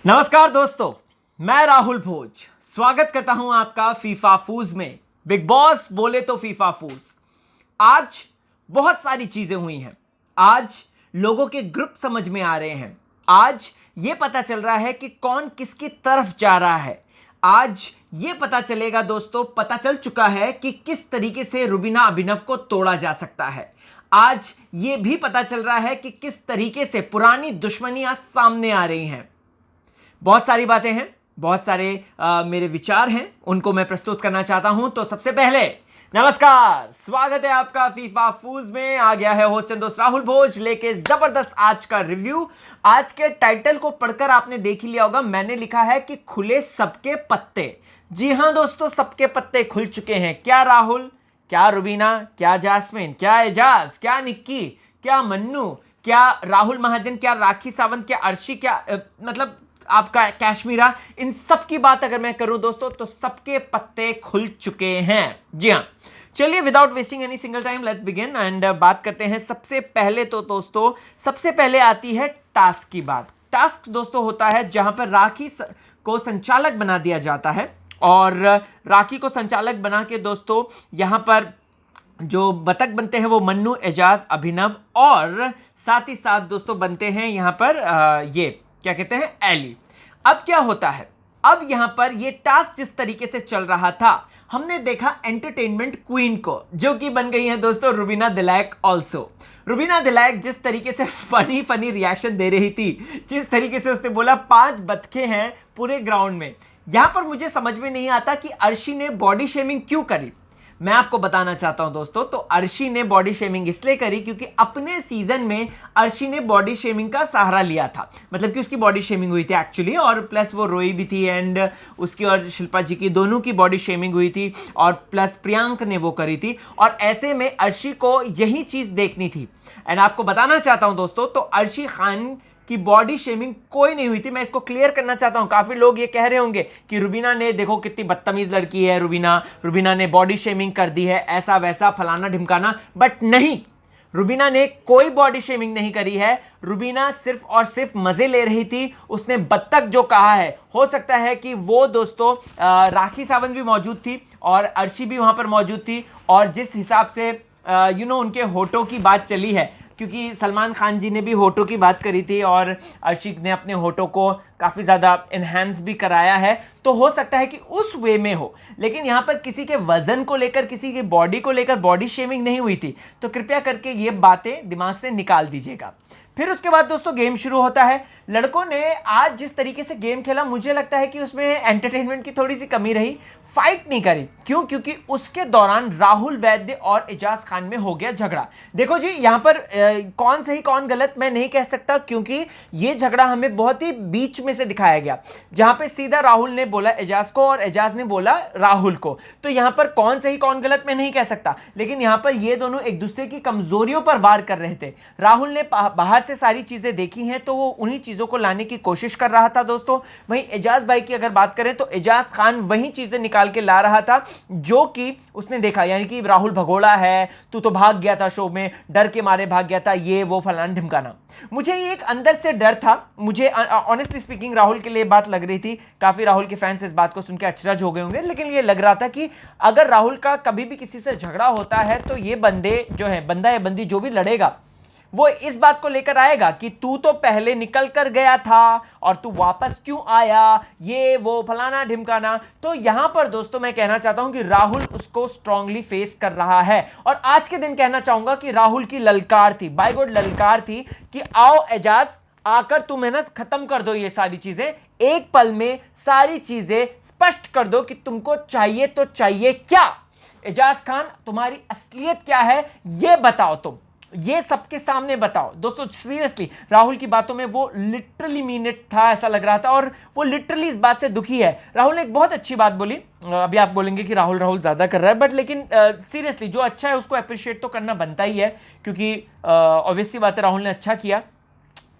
नमस्कार दोस्तों, मैं राहुल भोज स्वागत करता हूं आपका फीफा फूज में। बिग बॉस बोले तो फीफा फूज। आज बहुत सारी चीजें हुई हैं। आज लोगों के ग्रुप समझ में आ रहे हैं। आज यह पता चल रहा है कि कौन किसकी तरफ जा रहा है। आज यह पता चलेगा दोस्तों, पता चल चुका है कि किस तरीके से रुबीना अभिनव को तोड़ा जा सकता है। आज यह भी पता चल रहा है कि किस तरीके से पुरानी दुश्मनियां सामने आ रही हैं। बहुत सारी बातें हैं, बहुत सारे मेरे विचार हैं, उनको मैं प्रस्तुत करना चाहता हूं। तो सबसे पहले नमस्कार, स्वागत है आपका फीफा फूज में। आ गया है होस्ट एंड दोस्त राहुल भोज लेके जबरदस्त आज का रिव्यू। आज के टाइटल को पढ़कर आपने देख ही लिया होगा, मैंने लिखा है कि खुले सबके पत्ते। जी हां दोस्तों, सबके पत्ते खुल चुके हैं। क्या राहुल, क्या रुबीना, क्या जास्मिन, क्या एजाज, क्या निक्की, क्या मन्नू, क्या राहुल महाजन, क्या राखी सावंत, क्या अर्शी, क्या मतलब आपका कैश्मीरा, इन सब की बात अगर मैं करूं दोस्तों तो सबके पत्ते खुल चुके हैं। जी हां, चलिए without wasting any single time let's begin and बात करते हैं। सबसे पहले तो दोस्तों, सबसे पहले आती है टास्क की बात। टास्क दोस्तों होता है जहां पर राखी को संचालक बना दिया जाता है और राखी को संचालक बना के दोस्तों यहां पर जो बतख बनते हैं वो मन्नू, एजाज, अभिनव और साथ ही साथ दोस्तों बनते हैं यहां पर ये क्या कहते हैं, एली। अब क्या होता है, अब यहां पर ये टास्क जिस तरीके से चल रहा था, हमने देखा एंटरटेनमेंट क्वीन को, जो कि बन गई है दोस्तों रुबीना दिलैक। ऑल्सो रुबीना दिलैक जिस तरीके से फनी रिएक्शन दे रही थी, जिस तरीके से उसने बोला 5 बतखे हैं पूरे ग्राउंड में, यहां पर मुझे समझ में नहीं आता कि अर्शी ने बॉडी शेमिंग क्यों करी। मैं आपको बताना चाहता हूं दोस्तों, तो अर्शी ने बॉडी शेमिंग इसलिए करी क्योंकि अपने सीजन में अर्शी ने बॉडी शेमिंग का सहारा लिया था। मतलब कि उसकी बॉडी शेमिंग हुई थी एक्चुअली, और प्लस वो रोई भी थी एंड उसकी और शिल्पा जी की दोनों की बॉडी शेमिंग हुई थी, और प्लस प्रियांक ने वो करी थी। और ऐसे में अर्शी को यही चीज देखनी थी। एंड आपको बताना चाहता हूं दोस्तों, तो अर्शी खान कि बॉडी शेमिंग कोई नहीं हुई थी। मैं इसको क्लियर करना चाहता हूं। काफी लोग ये कह रहे होंगे कि रुबीना ने, देखो कितनी बदतमीज लड़की है रुबीना ने बॉडी शेमिंग कर दी है, ऐसा वैसा फलाना ढिमकाना। बट नहीं, रुबीना ने कोई बॉडी शेमिंग नहीं करी है। रुबीना सिर्फ और सिर्फ मजे ले रही थी। उसने बत्तख जो कहा है, हो सकता है कि वो दोस्तों राखी सावंत भी मौजूद थी और अर्शी भी वहां पर मौजूद थी, और जिस हिसाब से उनके होठों की बात चली है, क्योंकि सलमान खान जी ने भी होठों की बात करी थी और अर्शी ने अपने होठों को काफ़ी ज़्यादा इन्हांस भी कराया है, तो हो सकता है कि उस वे में हो। लेकिन यहाँ पर किसी के वजन को लेकर, किसी की बॉडी को लेकर बॉडी शेमिंग नहीं हुई थी। तो कृपया करके ये बातें दिमाग से निकाल दीजिएगा। फिर उसके बाद दोस्तों गेम शुरू होता है। लड़कों ने आज जिस तरीके से गेम खेला, मुझे लगता है कि उसमें एंटरटेनमेंट की थोड़ी सी कमी रही। फाइट नहीं करी, क्यों? क्योंकि उसके दौरान राहुल वैद्य और एजाज खान में हो गया झगड़ा। देखो जी, यहां पर कौन सही कौन गलत मैं नहीं कह सकता, क्योंकि यह झगड़ा हमें बहुत ही बीच में से दिखाया गया, जहां पे सीधा राहुल ने बोला एजाज को और एजाज ने बोला राहुल को। तो यहां पर कौन सही कौन गलत मैं नहीं कह सकता, लेकिन यहां पर ये दोनों एक दूसरे की कमजोरियों पर वार कर रहे थे। राहुल ने बाहर से सारी चीजें देखी हैं, तो वो उन्हीं चीजों को लाने की कोशिश कर रहा था दोस्तों। वहीं एजाज भाई की अगर बात करें तो एजाज खान वही चीजें निकाल के ला रहा था जो कि उसने देखा, यानी कि राहुल भगोड़ा है, तू तो भाग गया था शो में, डर के मारे भाग गया था, ये वो फलाना ढिमकाना। मुझे ये एक अंदर से डर था। मुझे ऑनेस्टली स्पीकिंग राहुल के लिए बात लग रही थी। काफी राहुल के फैंस इस बात को सुन के अचरज हो गए होंगे, लेकिन ये लग रहा था कि अगर राहुल का कभी भी किसी से झगड़ा होता है तो ये बंदे जो है, बंदा या बंदी जो भी लड़ेगा, वो इस बात को लेकर आएगा कि तू तो पहले निकल कर गया था और तू वापस क्यों आया, ये वो फलाना ढिमकाना। तो यहां पर दोस्तों मैं कहना चाहता हूं कि राहुल उसको स्ट्रांगली फेस कर रहा है। और आज के दिन कहना चाहूंगा कि राहुल की ललकार थी, बाय गॉड ललकार थी कि आओ एजाज, आकर तू मेहनत खत्म कर दो, ये सारी चीजें एक पल में सारी चीजें स्पष्ट कर दो कि तुमको चाहिए तो चाहिए क्या। एजाज खान, तुम्हारी असलियत क्या है ये बताओ, तुम ये सबके सामने बताओ। दोस्तों सीरियसली राहुल की बातों में वो लिटरली मीन इट था, ऐसा लग रहा था, और वो लिटरली इस बात से दुखी है। राहुल ने एक बहुत अच्छी बात बोली। अभी आप बोलेंगे कि राहुल ज्यादा कर रहा है, बट लेकिन सीरियसली जो अच्छा है उसको अप्रिशिएट तो करना बनता ही है, क्योंकि ऑब्वियसली बात है राहुल ने अच्छा किया।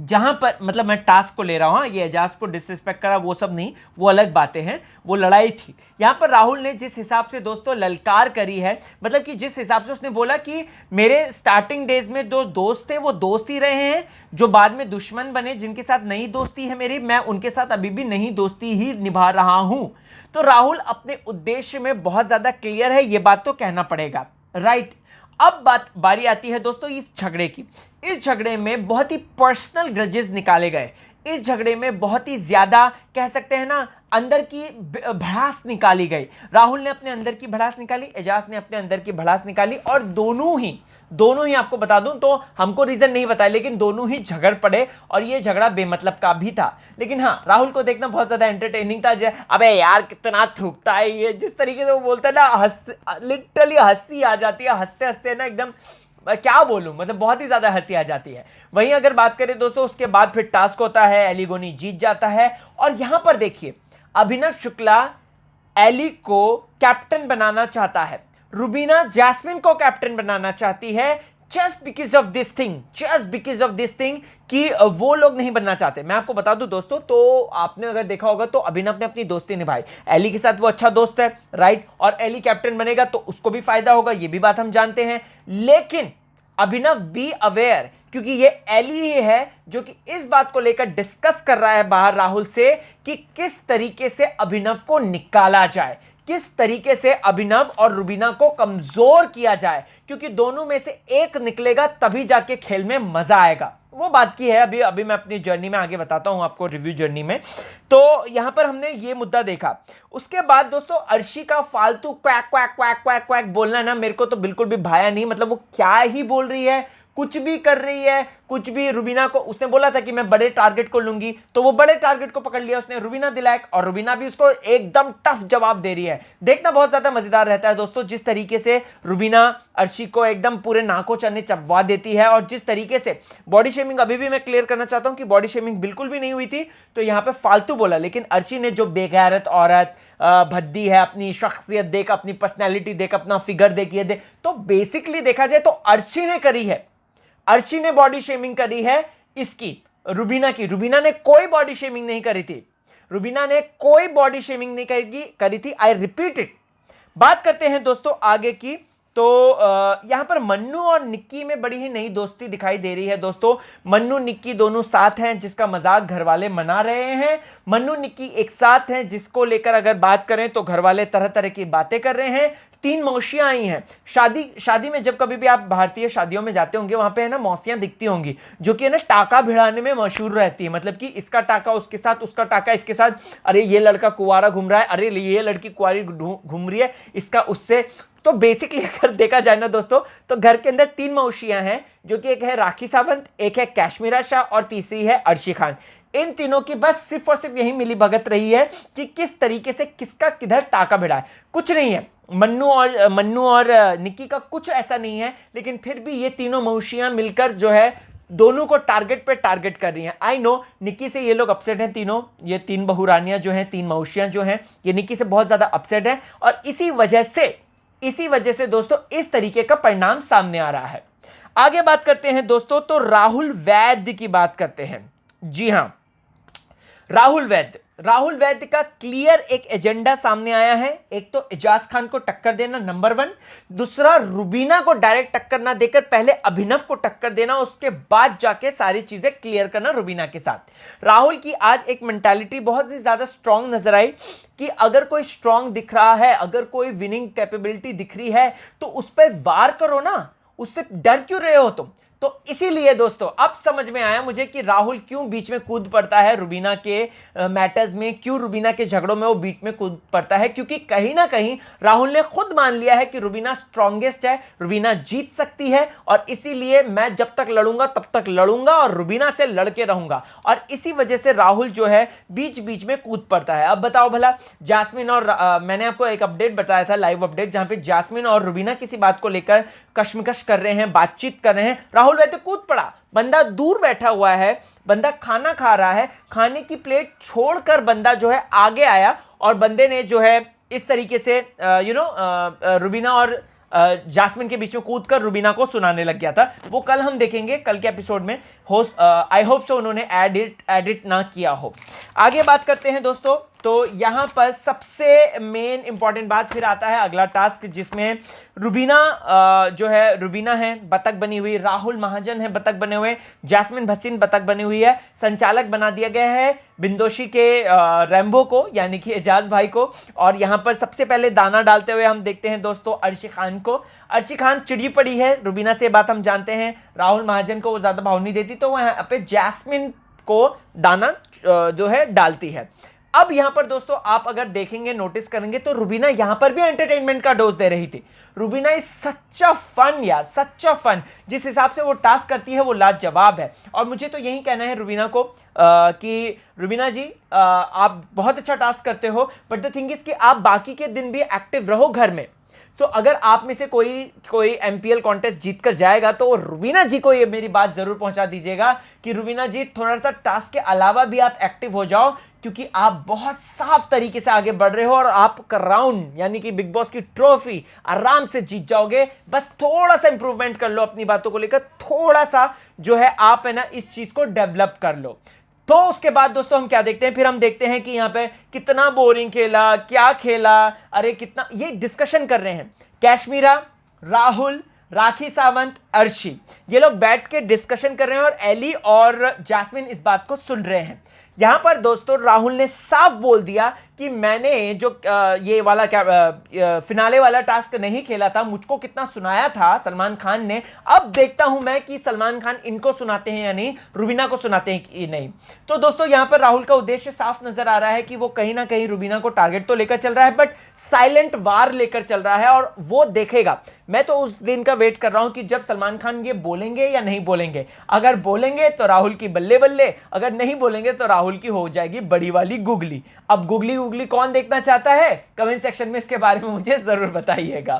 जहां पर मतलब मैं टास्क को ले रहा हूं, ये एजाज को डिसरिस्पेक्ट करा वो सब नहीं, वो अलग बातें हैं, वो लड़ाई थी। यहां पर राहुल ने जिस हिसाब से दोस्तों ललकार करी है, मतलब कि जिस हिसाब से उसने बोला कि मेरे स्टार्टिंग डेज में जो दोस्त थे वो दोस्त ही रहे हैं, जो बाद में दुश्मन बने, जिनके साथ नई दोस्ती है मेरी, मैं उनके साथ अभी भी नई दोस्ती ही निभा रहा हूं। तो राहुल अपने उद्देश्य में बहुत ज्यादा क्लियर है, ये बात तो कहना पड़ेगा, राइट। अब बारी आती है दोस्तों इस झगड़े की। इस झगड़े में बहुत ही पर्सनल ग्रजेस निकाले गए, इस झगड़े में बहुत ही ज्यादा कह सकते हैं ना अंदर की भड़ास निकाली गई। राहुल ने अपने अंदर की भड़ास निकाली, एजाज ने अपने अंदर की भड़ास निकाली, और दोनों ही आपको बता दूं तो हमको रीजन नहीं बताया, लेकिन दोनों ही झगड़ पड़े और ये झगड़ा बेमतलब का भी था। लेकिन हाँ, राहुल को देखना बहुत ज्यादा एंटरटेनिंग था। अबे यार कितना थूकता है ये, जिस तरीके से वो बोलता है ना, लिटरली हंसी आ जाती है, हंसते हंसते ना एकदम क्या बोलूं, मतलब बहुत ही ज्यादा हंसी आ जाती है। वहीं अगर बात करें दोस्तों, उसके बाद फिर टास्क होता है, एलिगोनी जीत जाता है, और यहां पर देखिए अभिनव शुक्ला एली को कैप्टन बनाना चाहता है, रुबीना जैस्मिन को कैप्टन बनाना चाहती है, just because of this thing कि वो लोग नहीं बनना चाहते। मैं आपको बता दूं दोस्तों, तो आपने अगर देखा होगा तो अभिनव ने अपनी दोस्ती निभाई, एली के साथ वो अच्छा दोस्त है, राइट, और एली कैप्टन बनेगा तो उसको भी फायदा होगा, ये भी बात हम जानते हैं। लेकिन अभिनव बी अवेयर, क्योंकि ये एली ही है जो कि इस बात को लेकर डिस्कस कर रहा है बाहर राहुल से कि किस तरीके से अभिनव को निकाला जाए, किस तरीके से अभिनव और रुबीना को कमजोर किया जाए, क्योंकि दोनों में से एक निकलेगा तभी जाके खेल में मजा आएगा। वो बात की है, अभी मैं अपनी जर्नी में आगे बताता हूं आपको, रिव्यू जर्नी में। तो यहां पर हमने ये मुद्दा देखा। उसके बाद दोस्तों अर्शी का फालतू quack quack quack quack quack बोलना ना, मेरे को तो बिल्कुल भी भाया नहीं। मतलब वो क्या ही बोल रही है, कुछ भी कर रही है, कुछ भी। रुबीना को उसने बोला था कि मैं बड़े टारगेट को लूंगी, तो वो बड़े टारगेट को पकड़ लिया उसने, रुबीना दिलायक, और रुबीना भी उसको एकदम टफ जवाब दे रही है। देखना बहुत ज्यादा मजेदार रहता है दोस्तों, जिस तरीके से रुबीना अर्शी को एकदम पूरे नाकों चने चबवा देती है, और जिस तरीके से बॉडी शेमिंग, अभी भी मैं क्लियर करना चाहता हूं कि बॉडी शेमिंग बिल्कुल भी नहीं हुई थी, तो यहां पे फालतू बोला। लेकिन अर्शी ने जो बेगैरत औरत भद्दी है, अपनी शख्सियत देख, अपनी पर्सनैलिटी देख, अपना फिगर देख, ये देख, तो बेसिकली देखा जाए तो अर्शी ने करी है, अर्शी ने बॉडी शेमिंग करी है इसकी, रुबीना की। रुबीना ने कोई बॉडी शेमिंग नहीं करी थी, रुबीना ने कोई बॉडी शेमिंग नहीं करी थी, आई रिपीट इट। बात करते हैं दोस्तों आगे की। तो यहां पर मन्नू और निक्की में बड़ी ही नई दोस्ती दिखाई दे रही है दोस्तों। मन्नू निक्की दोनों साथ हैं, जिसका मजाक घर वाले मना रहे हैं। मन्नू निक्की एक साथ हैं, जिसको लेकर अगर बात करें तो घर वाले तरह तरह की बातें कर रहे हैं। 3 मौसियां आई हैं। शादी में जब कभी भी आप भारतीय शादियों में जाते होंगे, वहां पे है ना मौसियां दिखती होंगी, जो कि है ना टाका भिड़ाने में मशहूर रहती है। मतलब कि इसका टाका उसके साथ, उसका टाका इसके साथ, अरे ये लड़का कुंवारा घूम रहा है, अरे ये लड़की कुंवारी घूम रही है, इसका उससे। तो बेसिकली अगर देखा जाए ना दोस्तों, तो घर के अंदर 3 मौसियां हैं, जो कि एक है राखी सावंत, एक है कैश्मीरा शाह, और तीसरी है अर्शी खान। इन तीनों की बस सिर्फ और सिर्फ यही मिली भगत रही है कि किस तरीके से किसका किधर टाका भिड़ा है, कुछ नहीं है। मन्नू और निक्की का कुछ ऐसा नहीं है, लेकिन फिर भी ये तीनों मौसियां मिलकर जो है दोनों को टारगेट पे टारगेट कर रही हैं। आई नो निक्की से ये लोग अपसेट हैं तीनों, ये 3 बहुरानियां जो हैं, 3 मौसियां जो हैं, ये निक्की से बहुत ज्यादा अपसेट हैं, और इसी वजह से दोस्तों इस तरीके का परिणाम सामने आ रहा है। आगे बात करते हैं दोस्तों, तो राहुल वैद्य की बात करते हैं। जी हां, राहुल वैद्य का क्लियर एक एजेंडा सामने आया है। एक तो एजाज खान को टक्कर देना, नंबर 1। दूसरा रुबीना को डायरेक्ट टक्कर ना देकर पहले अभिनव को टक्कर देना, उसके बाद जाके सारी चीजें क्लियर करना रुबीना के साथ। राहुल की आज एक मेंटालिटी बहुत ही ज्यादा स्ट्रांग नजर आई कि अगर कोई स्ट्रांग दिख रहा है, अगर कोई विनिंग कैपेबिलिटी दिख रही है, तो उस पर वार करो ना, उससे डर क्यों रहे हो तुम। तो इसीलिए दोस्तों अब समझ में आया मुझे कि राहुल क्यों बीच में कूद पड़ता है रुबीना के मैटर्स में, क्यों रुबीना के झगड़ों में वो बीच में कूद पड़ता है, क्योंकि कहीं ना कहीं राहुल ने खुद मान लिया है कि रुबीना स्ट्रॉन्गेस्ट है, रुबीना जीत सकती है, और इसीलिए मैं जब तक लड़ूंगा तब तक लड़ूंगा और रुबीना से लड़के रहूंगा। और इसी वजह से राहुल जो है बीच बीच में कूद पड़ता है। अब बताओ भला, जास्मिन और मैंने आपको एक अपडेट बताया था, लाइव अपडेट, जहां पे जास्मिन और रुबीना किसी बात को लेकर कश्मकश कर रहे हैं, बातचीत कर रहे हैं, राहुल वैसे कूद पड़ा। बंदा दूर बैठा हुआ है, बंदा खाना खा रहा है, खाने की प्लेट छोड़कर बंदा जो है आगे आया, और बंदे ने जो है इस तरीके से रुबीना और जास्मिन के बीच में कूदकर रुबीना को सुनाने लग गया था। वो कल हम देखेंगे, कल के एपिसोड में हो, आई होप सो उन्होंने एडिट ना किया हो। आगे बात करते हैं दोस्तों, तो यहां पर सबसे मेन इंपॉर्टेंट बात फिर आता है अगला टास्क, जिसमें रुबीना जो है, रुबीना है बतख बनी हुई, राहुल महाजन है बतख बने हुए, जास्मिन भसीन बतख बनी हुई है, संचालक बना दिया गया है बिंदोशी के रैम्बो को, यानी कि एजाज भाई को। और यहां पर सबसे पहले दाना डालते हुए हम देखते हैं दोस्तों अर्शी खान को। अर्शी खान चिड़ी पड़ी है रुबीना से, बात हम जानते हैं। राहुल महाजन को वो ज्यादा भाव नहीं देती, तो वह पे जैस्मिन को दाना जो है डालती है। अब यहां पर दोस्तों आप अगर देखेंगे, नोटिस करेंगे, तो रुबीना यहां पर भी एंटरटेनमेंट का डोज दे रही थी। Rubina is such a fun यार, सच अ फन। जिस हिसाब से वो टास्क करती है वो लाजवाब है। और मुझे तो यही कहना है रुबीना को कि रुबीना जी आप बहुत अच्छा टास्क करते हो, बट द थिंग इज कि आप बाकी के दिन भी एक्टिव रहो घर में। तो अगर आप में से कोई एमपीएल कॉन्टेस्ट जीत कर जाएगा, तो रुबीना जी को ये मेरी बात जरूर पहुंचा दीजिएगा कि रुबीना जी थोड़ा सा टास्क के अलावा भी आप एक्टिव हो जाओ, क्योंकि आप बहुत साफ तरीके से आगे बढ़ रहे हो और आपका राउंड यानी कि बिग बॉस की ट्रॉफी आराम से जीत जाओगे। बस थोड़ा सा इंप्रूवमेंट कर लो अपनी बातों को लेकर, थोड़ा सा जो है आप है ना इस चीज को डेवलप कर लो। तो उसके बाद दोस्तों हम क्या देखते हैं, फिर हम देखते हैं कि यहां पे कितना बोरिंग खेला, क्या खेला, अरे कितना, ये डिस्कशन कर रहे हैं कैशमीरा, राहुल, राखी सावंत, अर्शी, ये लोग बैठ के डिस्कशन कर रहे हैं और एली और जास्मिन इस बात को सुन रहे हैं। यहां पर दोस्तों राहुल ने साफ बोल दिया कि मैंने जो ये वाला क्या फिनाले वाला टास्क नहीं खेला था, मुझको कितना सुनाया था सलमान खान ने, अब देखता हूं मैं कि सलमान खान इनको सुनाते हैं या नहीं, रुबीना को सुनाते हैं कि नहीं। तो दोस्तों यहां पर राहुल का उद्देश्य साफ नजर आ रहा है कि वो कहीं ना कहीं रुबीना को टारगेट तो लेकर चल रहा है, बट साइलेंट वार लेकर चल रहा है, और वो देखेगा। मैं तो उस दिन का वेट कर रहा हूं कि जब सलमान खान ये बोलेंगे या नहीं बोलेंगे। अगर बोलेंगे तो राहुल की बल्ले बल्ले, अगर नहीं बोलेंगे तो राहुल की हो जाएगी बड़ी वाली गुगली। अब गुगली कौन देखना चाहता है, कमेंट सेक्शन में इसके बारे में मुझे जरूर बताइएगा।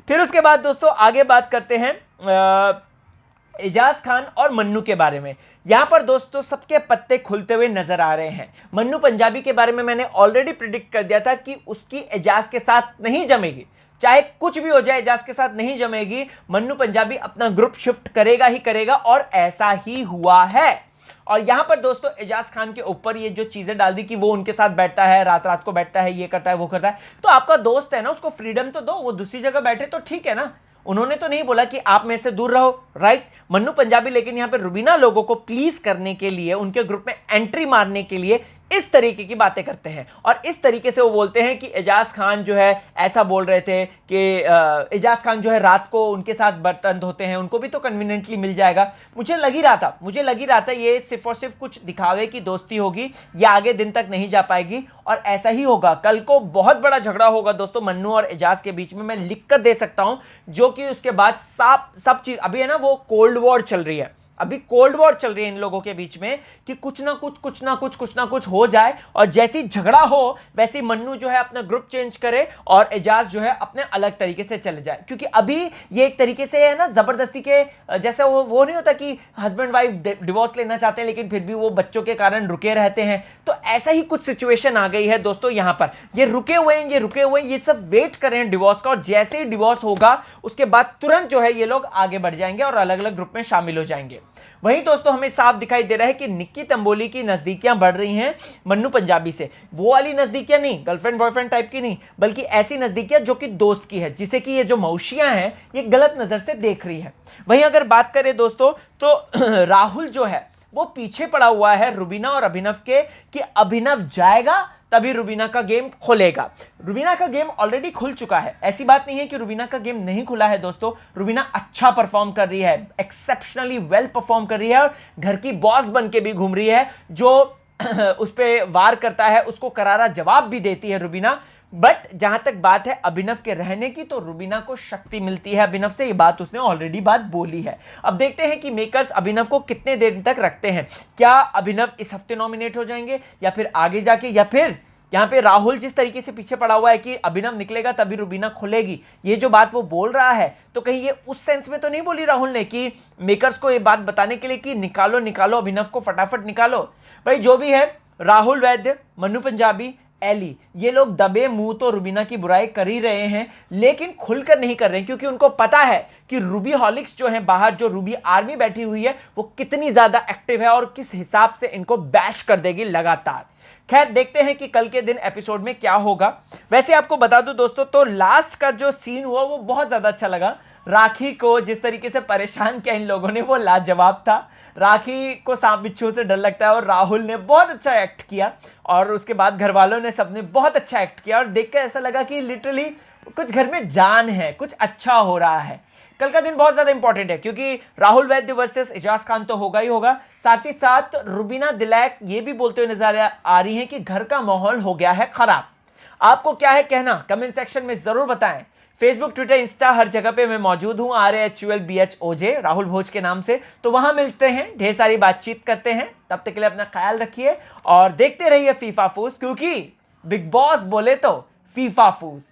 फिर उसके बाद दोस्तों आगे बात करते हैं एजाज खान और मन्नू के बारे में। यहां पर दोस्तों सबके पत्ते खुलते हुए नजर आ रहे हैं। मन्नू पंजाबी के बारे में मैंने ऑलरेडी प्रिडिक्ट कर दिया था कि उसकी एजाज के साथ नहीं जमेगी, चाहे कुछ भी हो जाए एजाज के साथ नहीं जमेगी। मन्नू पंजाबी अपना ग्रुप शिफ्ट करेगा ही करेगा, और ऐसा ही हुआ है। और यहां पर दोस्तों एजाज खान के ऊपर ये जो चीजें डाल दी कि वो उनके साथ बैठता है, रात रात को बैठता है, ये करता है, वो करता है, तो आपका दोस्त है ना, उसको फ्रीडम तो दो, वो दूसरी जगह बैठे तो ठीक है ना। उन्होंने तो नहीं बोला कि आप मेरे से दूर रहो, राइट मन्नू पंजाबी। लेकिन यहां पर रुबीना लोगों को प्लीज करने के लिए, उनके ग्रुप में एंट्री मारने के लिए इस तरीके की बातें करते हैं, और इस तरीके से वो बोलते हैं कि एजाज खान जो है ऐसा बोल रहे थे कि एजाज खान जो है रात को उनके साथ बर्तन धोते हैं, उनको भी तो कन्वीनियंटली मिल जाएगा। मुझे लग ही रहा था ये सिर्फ और सिर्फ कुछ दिखावे की दोस्ती होगी, ये आगे दिन तक नहीं जा पाएगी, और ऐसा ही होगा। कल को बहुत बड़ा झगड़ा होगा दोस्तों मन्नू और एजाज के बीच में, मैं लिख कर दे सकता हूं, जो कि उसके बाद सब चीज अभी है ना, वो कोल्ड वॉर चल रही है, अभी कोल्ड वॉर चल रही है इन लोगों के बीच में, कि कुछ ना कुछ हो जाए, और जैसी झगड़ा हो वैसे मन्नू जो है अपना ग्रुप चेंज करे और एजाज जो है अपने अलग तरीके से चले जाए। क्योंकि अभी ये एक तरीके से है ना जबरदस्ती के, जैसे वो नहीं होता कि हस्बैंड वाइफ डिवोर्स लेना चाहते हैं लेकिन फिर भी वो बच्चों के कारण रुके रहते हैं, तो ऐसा ही कुछ सिचुएशन आ गई है दोस्तों। यहां पर ये रुके हुए हैं, ये सब वेट कर रहे हैं डिवोर्स का, और जैसे ही डिवोर्स होगा उसके बाद तुरंत जो है ये लोग आगे बढ़ जाएंगे और अलग अलग ग्रुप में शामिल हो जाएंगे। वहीं दोस्तों हमें साफ दिखाई दे रहा है कि निक्की तंबोली की नजदीकियां बढ़ रही हैं मन्नू पंजाबी से। वो वाली नजदीकियां नहीं, गर्लफ्रेंड बॉयफ्रेंड टाइप की नहीं, बल्कि ऐसी नजदीकियां जो कि दोस्त की है, जिसे कि ये जो मौशियां हैं ये गलत नजर से देख रही है। वहीं अगर बात करें दोस्तों तो राहुल जो है वो पीछे पड़ा हुआ है रुबीना और अभिनव के, कि अभिनव जाएगा तभी रुबीना का गेम खुलेगा। रुबीना का गेम ऑलरेडी खुल चुका है, ऐसी बात नहीं है कि रुबीना का गेम नहीं खुला है दोस्तों। रुबीना अच्छा परफॉर्म कर रही है, एक्सेप्शनली वेल परफॉर्म कर रही है, और घर की बॉस बन के भी घूम रही है। जो उस पर वार करता है उसको करारा जवाब भी देती है रुबीना। बट जहां तक बात है अभिनव के रहने की, तो रुबीना को शक्ति मिलती है अभिनव से, ये बात उसने ऑलरेडी बात बोली है। अब देखते हैं कि मेकर्स अभिनव को कितने देर तक रखते हैं। क्या अभिनव इस हफ्ते नॉमिनेट हो जाएंगे, या फिर आगे जाके, या फिर यहां पे राहुल जिस तरीके से पीछे पड़ा हुआ है कि अभिनव निकलेगा तभी रुबीना खुलेगी, ये जो बात वो बोल रहा है, तो कहीं ये उस सेंस में तो नहीं बोली राहुल ने कि मेकर्स को ये बात बताने के लिए कि निकालो अभिनव को, फटाफट निकालो। भाई जो भी है, राहुल वैद्य, मन्नू पंजाबी, एली, ये लोग दबे मुंह तो रुबीना की बुराई कर ही रहे हैं, लेकिन खुलकर नहीं कर रहे हैं, क्योंकि उनको पता है कि रूबी हॉलिक्स जो है बाहर, जो रूबी आर्मी बैठी हुई है, वो कितनी ज्यादा एक्टिव है और किस हिसाब से इनको बैश कर देगी लगातार। खैर देखते हैं कि कल के दिन एपिसोड में क्या होगा। वैसे आपको बता दूं दोस्तों, तो लास्ट का जो सीन हुआ वो बहुत ज्यादा अच्छा लगा। राखी को जिस तरीके से परेशान किया इन लोगों ने, वो लाजवाब था। राखी को सांप बिच्छू से डर लगता है और राहुल ने बहुत अच्छा एक्ट किया, और उसके बाद घर वालों ने, सबने बहुत अच्छा एक्ट किया, और देखकर ऐसा लगा कि लिटरली कुछ घर में जान है, कुछ अच्छा हो रहा है। कल का दिन बहुत ज्यादा इंपॉर्टेंट है, क्योंकि राहुल वैद्य वर्सेस एजाज खान तो होगा ही होगा, साथ ही साथ रुबीना दिलैक ये भी बोलते हुए नजर आ रही हैं कि घर का माहौल हो गया है खराब। आपको क्या है कहना, कमेंट सेक्शन में जरूर बताएं। फेसबुक, ट्विटर, इंस्टा, हर जगह पे मैं मौजूद हूं, RAHULBHOJ, राहुल भोज के नाम से। तो वहां मिलते हैं, ढेर सारी बातचीत करते हैं। तब तक के लिए अपना ख्याल रखिए और देखते रहिए फीफा फूस, क्योंकि बिग बॉस बोले तो फीफा फूस।